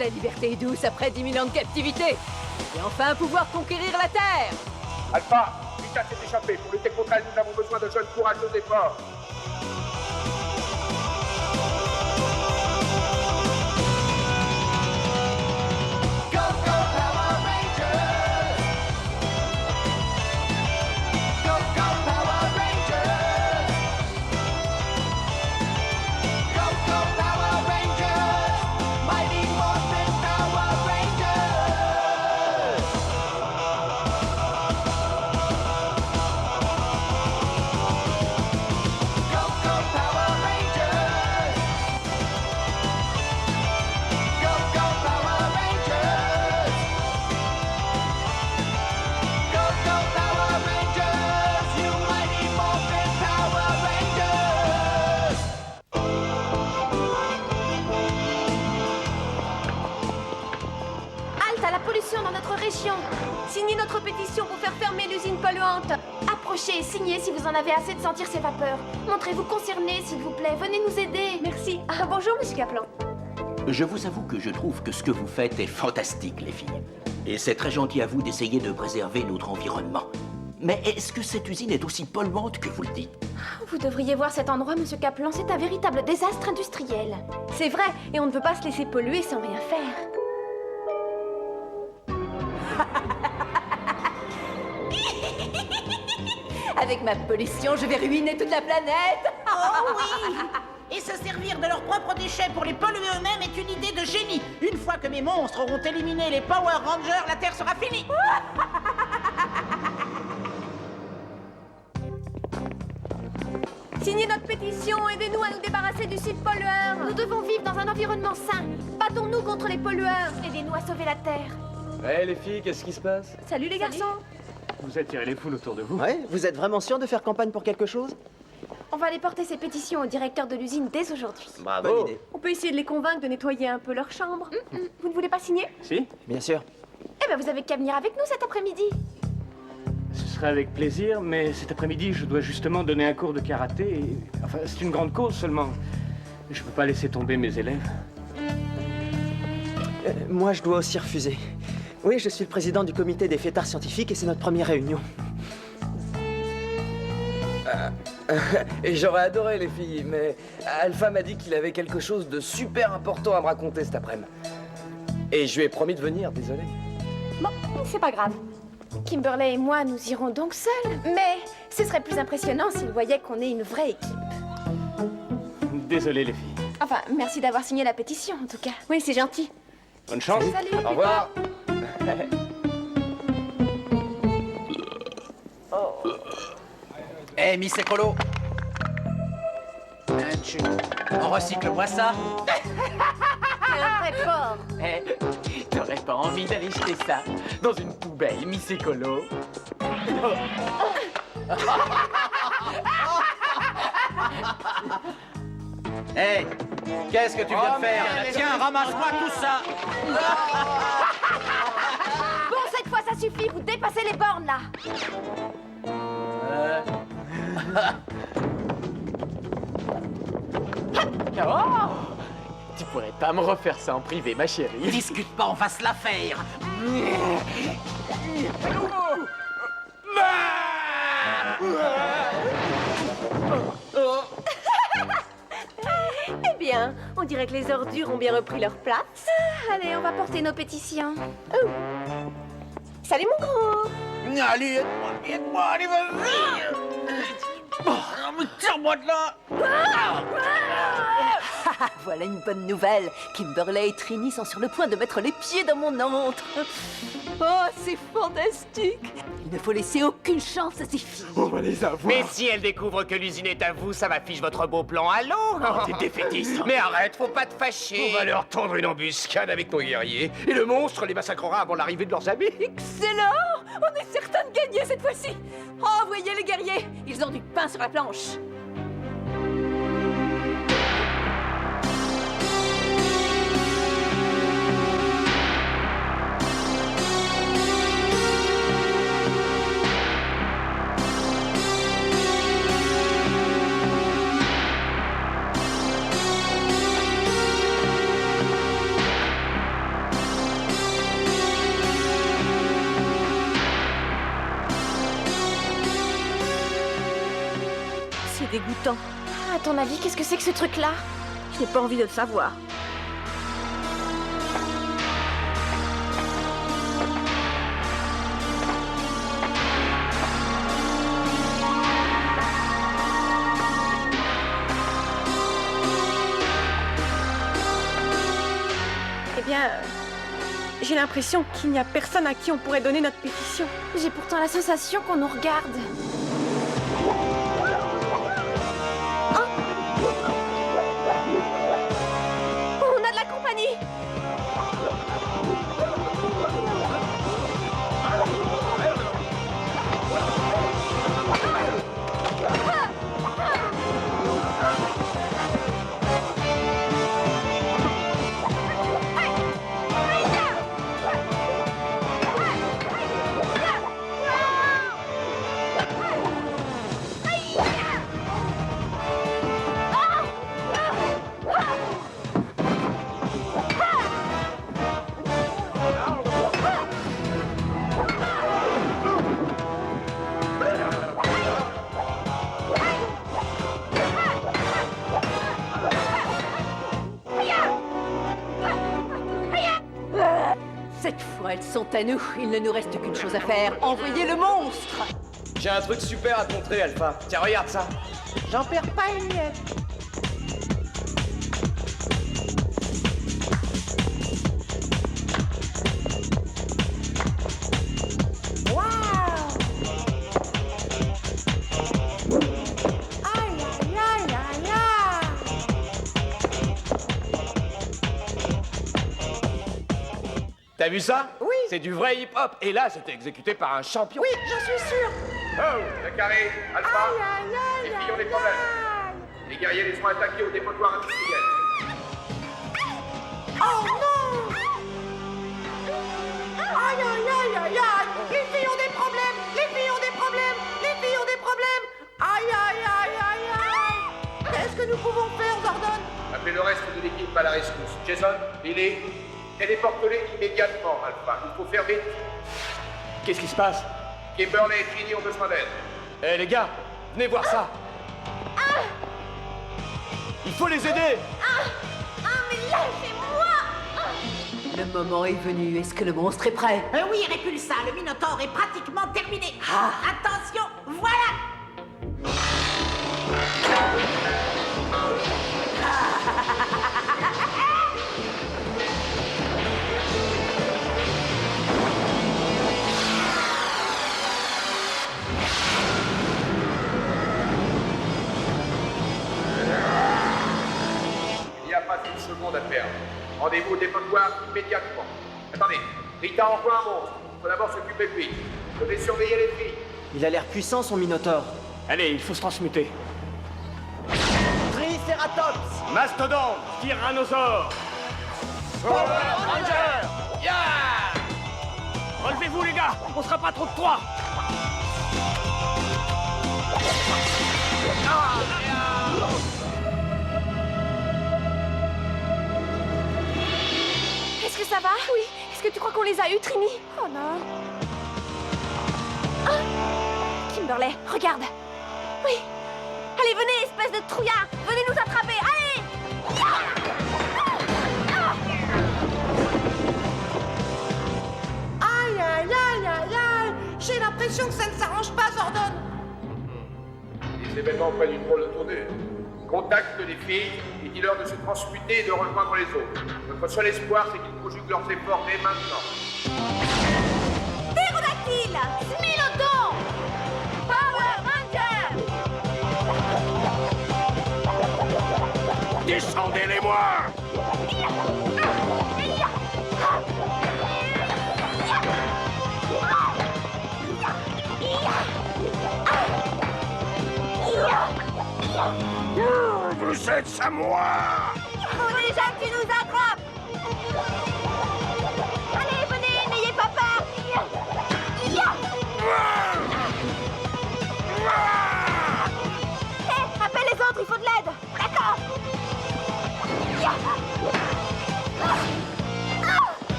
la liberté douce après 10 000 ans de captivité. Et enfin pouvoir conquérir la Terre. Alpha, Vita s'est échappée. Pour lutter contre elle, nous avons besoin de jeunes courageux et forts. Dans notre région. Signez notre pétition pour faire fermer l'usine polluante. Approchez et signez si vous en avez assez de sentir ces vapeurs. Montrez-vous concerné, s'il vous plaît. Venez nous aider. Merci. Ah, bonjour, monsieur Kaplan. Je vous avoue que je trouve que ce que vous faites est fantastique, les filles. Et c'est très gentil à vous d'essayer de préserver notre environnement. Mais est-ce que cette usine est aussi polluante que vous le dites? Vous devriez voir cet endroit, monsieur Kaplan. C'est un véritable désastre industriel. C'est vrai, et on ne peut pas se laisser polluer sans rien faire. Avec ma pollution, je vais ruiner toute la planète. Oh oui! Et se servir de leurs propres déchets pour les polluer eux-mêmes est une idée de génie. Une fois que mes monstres auront éliminé les Power Rangers, la Terre sera finie. Signez notre pétition, aidez-nous à nous débarrasser du site pollueur. Nous devons vivre dans un environnement sain. Battons-nous contre les pollueurs. Aidez-nous à sauver la Terre. Ouais, les filles, qu'est-ce qui se passe? Salut les garçons. Vous attirez les foules autour de vous. Ouais, vous êtes vraiment sûr de faire campagne pour quelque chose? On va aller porter ces pétitions au directeur de l'usine dès aujourd'hui. Bravo. Bonne idée. On peut essayer de les convaincre de nettoyer un peu leur chambre. Vous ne voulez pas signer? Si, Bien sûr. Eh ben, vous avez qu'à venir avec nous cet après-midi. ce serait avec plaisir, mais cet après-midi, je dois justement donner un cours de karaté. Et... Enfin, c'est une grande cause seulement. Je peux pas laisser tomber mes élèves. Moi, je dois aussi refuser. Oui, je suis le président du comité des fêtards scientifiques et c'est notre première réunion. Et j'aurais adoré les filles, mais Alpha m'a dit qu'il avait quelque chose de super important à me raconter cet après-midi. Et je lui ai promis de venir, désolé. Bon, c'est pas grave. Kimberley et moi, nous irons donc seuls. Mais ce serait plus impressionnant s'ils voyaient qu'on est une vraie équipe. Désolé, les filles. Enfin, merci d'avoir signé la pétition, en tout cas. Oui, c'est gentil. Bonne chance. Salut. Au revoir. Eh, Miss Écolo, on recycle-moi ça? C'est un vrai porc. Eh, t'aurais pas envie d'aller jeter ça dans une poubelle, Miss Écolo? Eh, qu'est-ce que tu viens de faire? Tiens, ramasse-moi tout ça! Bon, cette fois, ça suffit. Vous dépassez les bornes, là. Oh! Tu pourrais pas me refaire ça en privé, ma chérie? Discute pas, on va se la faire! Eh bien, on dirait que les ordures ont bien repris leur place. Allez, on va porter nos pétitions. Oh. Salut, mon gros. Allez, aide-moi, allez, vas-y! Tire-moi de là! Voilà une bonne nouvelle. Kimberley et Trini sont sur le point de mettre les pieds dans mon antre. Oh, c'est fantastique. Il ne faut laisser aucune chance à ces filles. On va les avoir. Mais si elle découvre que l'usine est à vous, ça va fiche votre beau plan à l'eau. Oh, t'es défaitiste. Mais arrête, faut pas te fâcher. On va leur tendre une embuscade avec nos guerriers. Et le monstre les massacrera avant l'arrivée de leurs amis. Excellent! On est certain de gagner cette fois-ci. Oh, voyez les guerriers, ils ont du pain sur la planche. dégoûtant. À ton avis, qu'est-ce que c'est que ce truc-là? Je n'ai pas envie de le savoir. Eh bien, j'ai l'impression qu'il n'y a personne à qui on pourrait donner notre pétition. J'ai pourtant la sensation qu'on nous regarde. Oh, on a de la compagnie. Cette fois, elles sont à nous. Il ne nous reste qu'une chose à faire. Envoyer le monstre. J'ai un truc super à te montrer, Alpha. Tiens, regarde ça. J'en perds pas une miette. T'as vu ça? Oui. C'est du vrai hip-hop. Et là, c'était exécuté par un champion. Oui, j'en suis sûre. Oh, le carré, Alpha. Aïe, aïe, aïe, Les filles ont des aïe, problèmes. aïe. Les guerriers les sont attaqués au dépotoir industriel. Oh non! Aïe, aïe, aïe, aïe, aïe. Les filles ont des problèmes. Les filles ont des problèmes. Les filles ont des problèmes. Aïe, aïe, aïe, aïe, aïe. Qu'est-ce que nous pouvons faire, Zordon? Appelez le reste de l'équipe à la rescousse. Jason, Billy, téléporte-les immédiatement, Alpha. Il faut faire vite. Qu'est-ce qui se passe? Kimberley et Trini ont besoin d'aide. Eh les gars, venez voir ça. Il faut les aider. Mais lâchez-moi. Le moment est venu. Est-ce que le monstre est prêt? Oui, Répulsa, le Minotaure est pratiquement terminé. Attention, voilà. Il n'y a pas une seconde à perdre. Rendez-vous au dépotoir immédiatement. Attendez, Rita envoie un monstre. Faut d'abord s'occuper de lui. Je vais surveiller les filles. Il a l'air puissant, son Minotaure. Allez, il faut se transmuter. Triceratops. Mastodon, tyrannosaure. Power Ranger. Relevez-vous les gars, on sera pas trop de trois. Est-ce que ça va? Oui. Est-ce que tu crois qu'on les a eus, Trini? Oh non. Kimberley, regarde. Oui. Allez, venez, espèce de trouillard. Venez nous attraper. Allez. Aïe, aïe, aïe, aïe, aïe. J'ai l'impression que ça ne s'arrange pas, Zordon. Les événements prennent une drôle de tournure. Contacte les filles et dis-leur de se transmuter et de rejoindre les autres. Notre seul espoir, c'est qu'ils conjuguent leurs efforts dès maintenant. Ptérodactyle. Smilodon. Power Ranger. Descendez-les-moi! Vous êtes à moi! Faut déjà que tu nous attrapes. Allez, venez, n'ayez pas peur. Hé, appelle les autres, il faut de l'aide. D'accord.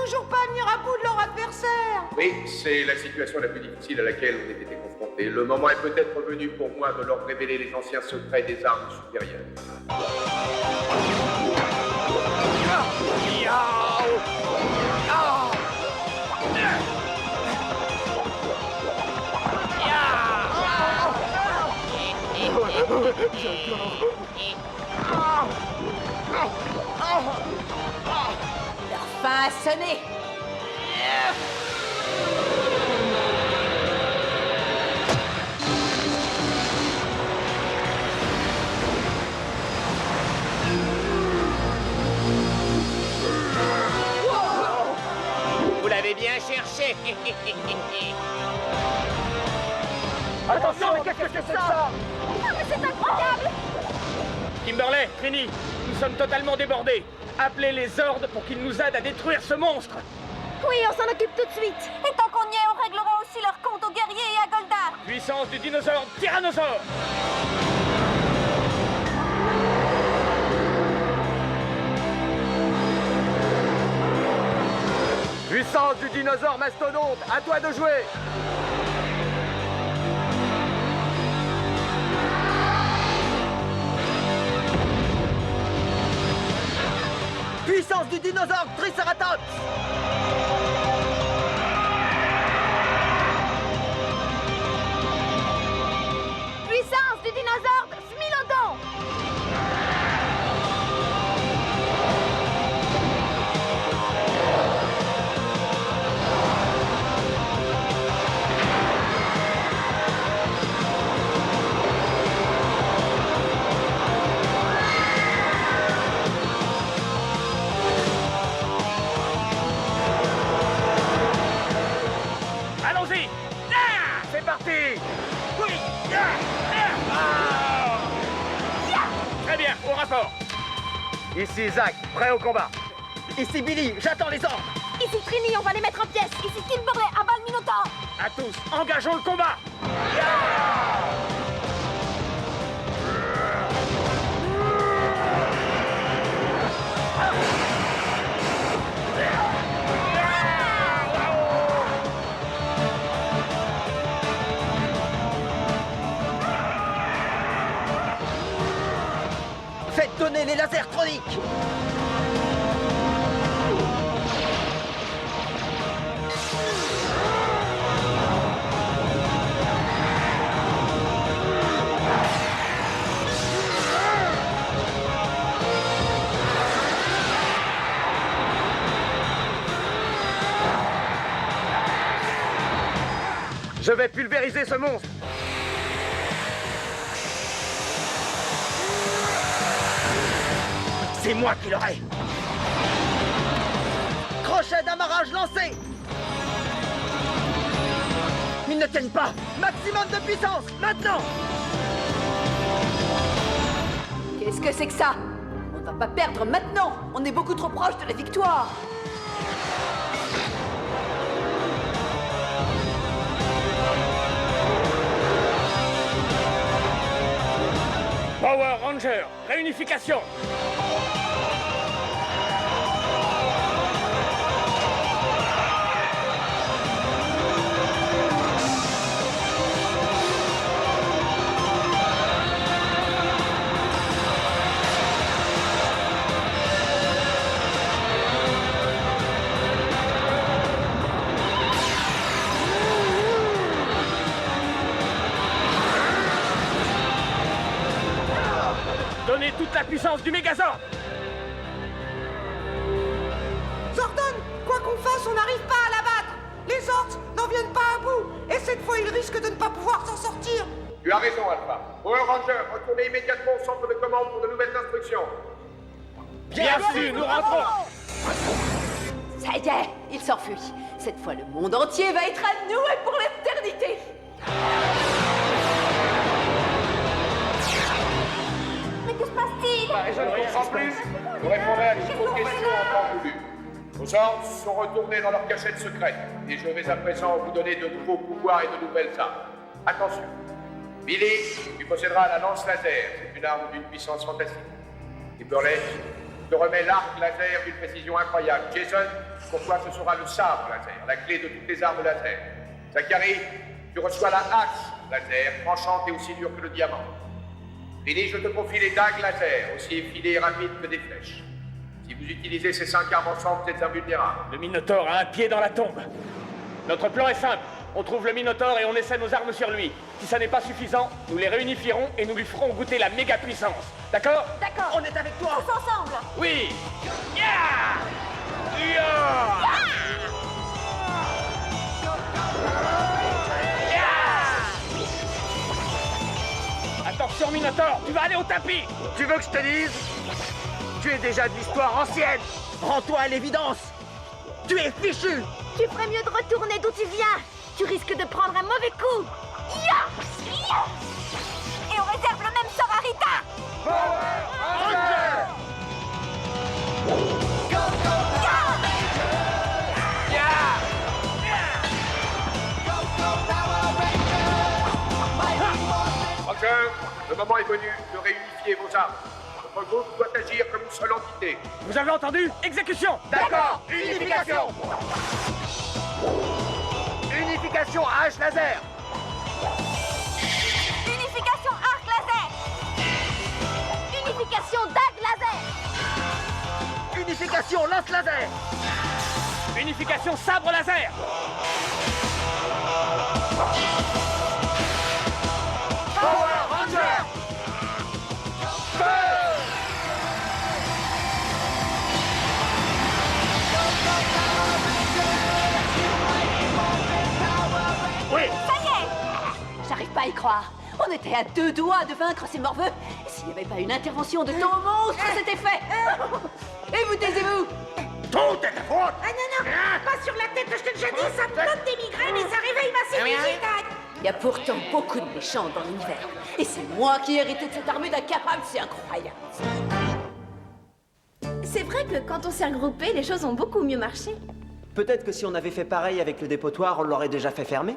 toujours pas venir à bout de leur adversaire. Oui, c'est la situation la plus difficile à laquelle on a été confrontés. Le moment est peut-être venu pour moi de leur révéler les anciens secrets des armes supérieures. Leur fin a sonné. Vous l'avez bien cherché. Attention, mais qu'est-ce que c'est ça? C'est incroyable! Kimberley, Trini, nous sommes totalement débordés. Appelez les ordres pour qu'ils nous aident à détruire ce monstre. Oui, on s'en occupe tout de suite. Et tant qu'on y est, on réglera aussi leur compte aux guerriers et à Goldar. Puissance du dinosaure tyrannosaure. Puissance du dinosaure mastodonte, à toi de jouer. Puissance du dinosaure Triceratops! Puissance du dinosaure Smilodon. Allons-y. Ah, c'est parti. Oui. Très bien, au rapport. Ici Zach, prêt au combat. Ici Billy, j'attends les ordres! Ici Trini, on va les mettre en pièces. Ici Kimberley, abat le Minotaure. À tous, engageons le combat. Faites donner les lasers troniques! Je vais pulvériser ce monstre. C'est moi qui l'aurai! Crochet d'amarrage lancé! Ils ne tiennent pas! Maximum de puissance, maintenant! Qu'est-ce que c'est que ça? On ne va pas perdre maintenant. On est beaucoup trop proche de la victoire. Power Ranger, réunification. Donnez toute la puissance du Mégazord. Zordon, quoi qu'on fasse, on n'arrive pas à l'abattre. Les Orcs n'en viennent pas à bout. Et cette fois, ils risquent de ne pas pouvoir s'en sortir. Tu as raison, Alpha. Power Ranger, retournez immédiatement au centre de commande pour de nouvelles instructions. Bien sûr, nous rentrons. Ça y est, il s'enfuit. Cette fois, le monde entier va être à nous et pour l'éternité. Mais que se passe-t-il? Je ne comprends plus. Vous répondrez à toutes vos questions en temps voulu. Vos ordres sont retournés dans leur cachette secrète. Et je vais à présent vous donner de nouveaux pouvoirs et de nouvelles armes. Attention. Billy, tu posséderas la lance laser. C'est une arme d'une puissance fantastique. Kimberley, te remets l'arc laser d'une précision incroyable. Jason, pour toi, ce sera le sabre laser, la clé de toutes les armes laser. Zachary, tu reçois la hache laser, tranchante et aussi dure que le diamant. Trini, je te confie les dagues laser, aussi effilées et rapides que des flèches. Si vous utilisez ces 5 armes ensemble, vous êtes invulnérables. Le Minotaure a un pied dans la tombe. Notre plan est simple. On trouve le Minotaure et on essaie nos armes sur lui. Si ça n'est pas suffisant, nous les réunifierons et nous lui ferons goûter la méga puissance. D'accord? D'accord. On est avec toi. Tous ensemble. Oui. Yeah! Yeah! Attention Minotaure, tu vas aller au tapis. Tu veux que je te dise? Tu es déjà de l'histoire ancienne. Rends-toi à l'évidence. Tu es fichu. Tu ferais mieux de retourner d'où tu viens. Tu risques de prendre un mauvais coup. Ya! Ya! Et on réserve le même sort à Rita. Roger, le moment est venu de réunifier vos armes. Votre groupe doit agir comme une seule entité. Vous avez entendu? Exécution! D'accord. Unification. Unification à hache laser. Unification arc laser. Unification dague laser. Unification lance laser. Unification sabre laser. Power Ranger. Oui. Ça y est! J'arrive pas à y croire. On était à 2 doigts de vaincre ces morveux. S'il n'y avait pas une intervention de ton monstre, c'était fait. Et vous taisez-vous? Tout est ta faute. Ah non, non, pas sur la tête, je t'ai déjà dit, ça me donne des migraines et ça réveille ma sérénité. Il y a pourtant beaucoup de méchants dans l'univers. Et c'est moi qui ai hérité de cette armée d'incapables, c'est incroyable. C'est vrai que quand on s'est regroupés, les choses ont beaucoup mieux marché. Peut-être que si on avait fait pareil avec le dépotoir, on l'aurait déjà fait fermer.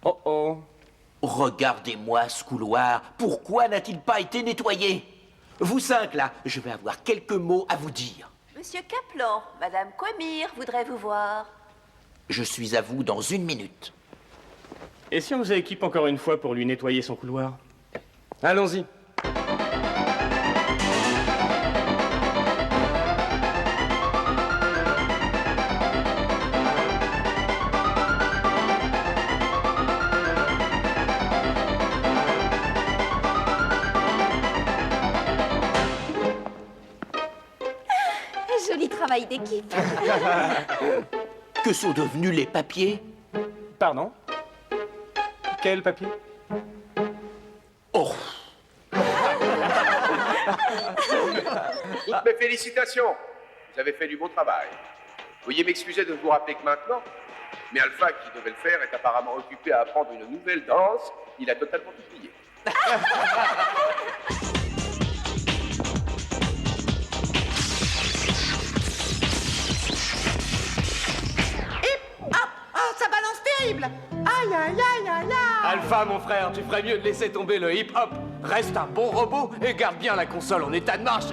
Oh oh. Regardez-moi ce couloir. Pourquoi n'a-t-il pas été nettoyé? Vous 5 là, je vais avoir quelques mots à vous dire. Monsieur Kaplan, Madame Quamir voudrait vous voir. Je suis à vous dans 1 minute. Et si on faisait équipe encore une fois pour lui nettoyer son couloir? Allons-y. Joli travail d'équipe. Que sont devenus les papiers? Pardon? Quel papier? Oh! Toutes mes félicitations. Vous avez fait du beau travail. Veuillez m'excuser de vous rappeler que maintenant, mais Alpha, qui devait le faire, est apparemment occupé à apprendre une nouvelle danse. Il a totalement oublié. Ça balance terrible. Aïe, aïe, aïe, aïe, aïe. Alpha, mon frère, tu ferais mieux de laisser tomber le hip-hop. Reste un bon robot et garde bien la console en état de marche.